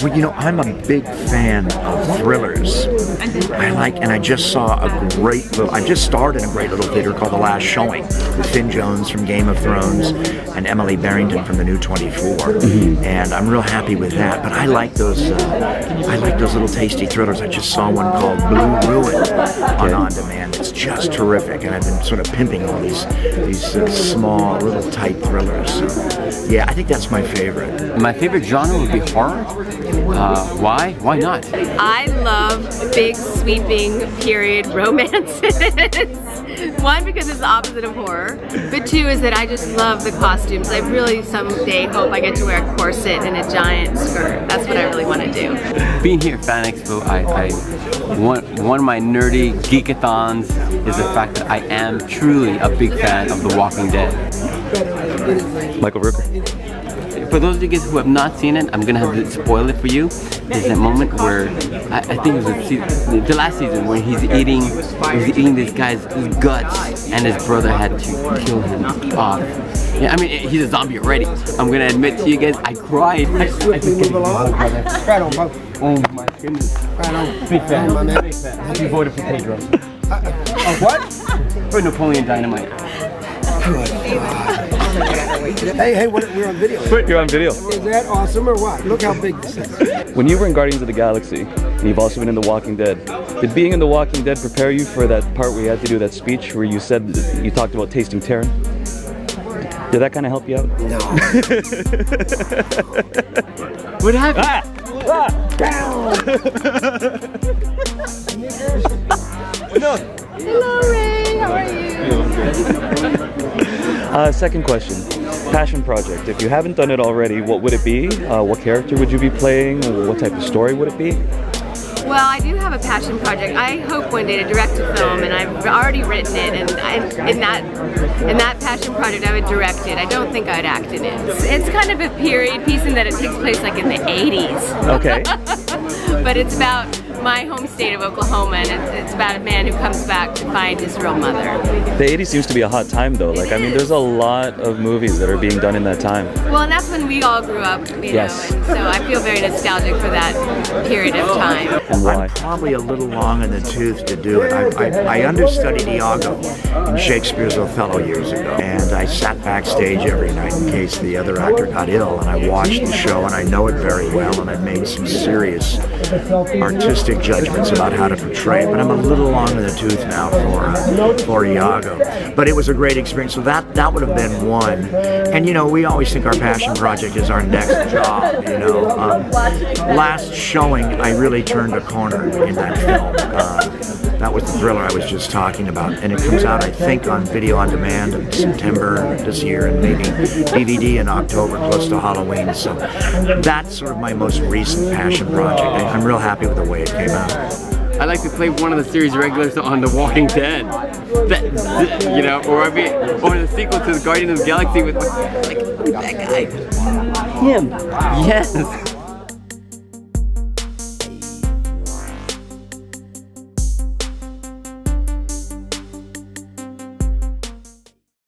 Well, you know, I'm a big fan of thrillers. I just saw I just starred in a great little theater called The Last Showing with Finn Jones from Game of Thrones and Emily Barrington from the new 24. And I'm real happy with that. But I like those little tasty thrillers. I just saw one called Blue Ruin on demand. It's just terrific, and I've been sort of pimping all these small little tight thrillers. So, yeah, I think that's my favorite. My favorite genre would be horror. Why? Why not? I love big, sweeping period romances. One, because it's the opposite of horror, but two is that I just love the costumes. I really someday hope I get to wear a corset and a giant skirt. That's what I really want to do. Being here at Fan Expo, one of my nerdy geekathons is the fact that I am truly a big fan of The Walking Dead. Michael Rooker. For those of you guys who have not seen it, I'm gonna have to spoil it for you. There's that moment where I think it was the last season where he's eating this guy's guts, and his brother had to kill him off. Yeah, I mean, he's a zombie already. I'm gonna admit to you guys, I cried. I Right on, bro. Oh my goodness. Right on. Big fan. Right on, Big fan. Hope you voted for Pedro. What? For Napoleon Dynamite. Hey, we're on video. You're on video. Is that awesome or what? Look how big this is. When you were in Guardians of the Galaxy, and you've also been in The Walking Dead, did being in The Walking Dead prepare you for that part where you had to do that speech where you said, you talked about tasting Terran? Did that kind of help you out? No. What happened? Down! No. Hello, Ray. How are you? Second question. Passion project. If you haven't done it already, what would it be? What character would you be playing? What type of story would it be? Well, I do have a passion project. I hope one day to direct a film, and I've already written it. And in that passion project, I would direct it. I don't think I'd act in it. It's kind of a period piece in that it takes place like in the 80s. Okay. But it's about my home state of Oklahoma, and it's about a man who comes back to find his real mother. The 80s seems to be a hot time though. Like, I mean, there's a lot of movies that are being done in that time. Well, and that's when we all grew up, you know, and so I feel very nostalgic for that period of time. And why? I'm probably a little long in the tooth to do it. I understudied Iago in Shakespeare's Othello years ago, and I sat backstage every night in case the other actor got ill, and I watched the show, and I know it very well, and I've made some serious artistic judgments about how to portray it, but I'm a little long in the tooth now for Iago. But it was a great experience, so that would have been one. And you know, we always think our passion project is our next job, you know. Last Showing, I really turned a corner in that film. That was the thriller I was just talking about, and it comes out, I think, on video on demand in September this year, and maybe DVD in October, close to Halloween. So that's sort of my most recent passion project. I'm real happy with the way it came out. I like to play one of the series regulars on The Walking Dead. You know, or the sequel to the Guardians of the Galaxy with like that guy. Him. Yes.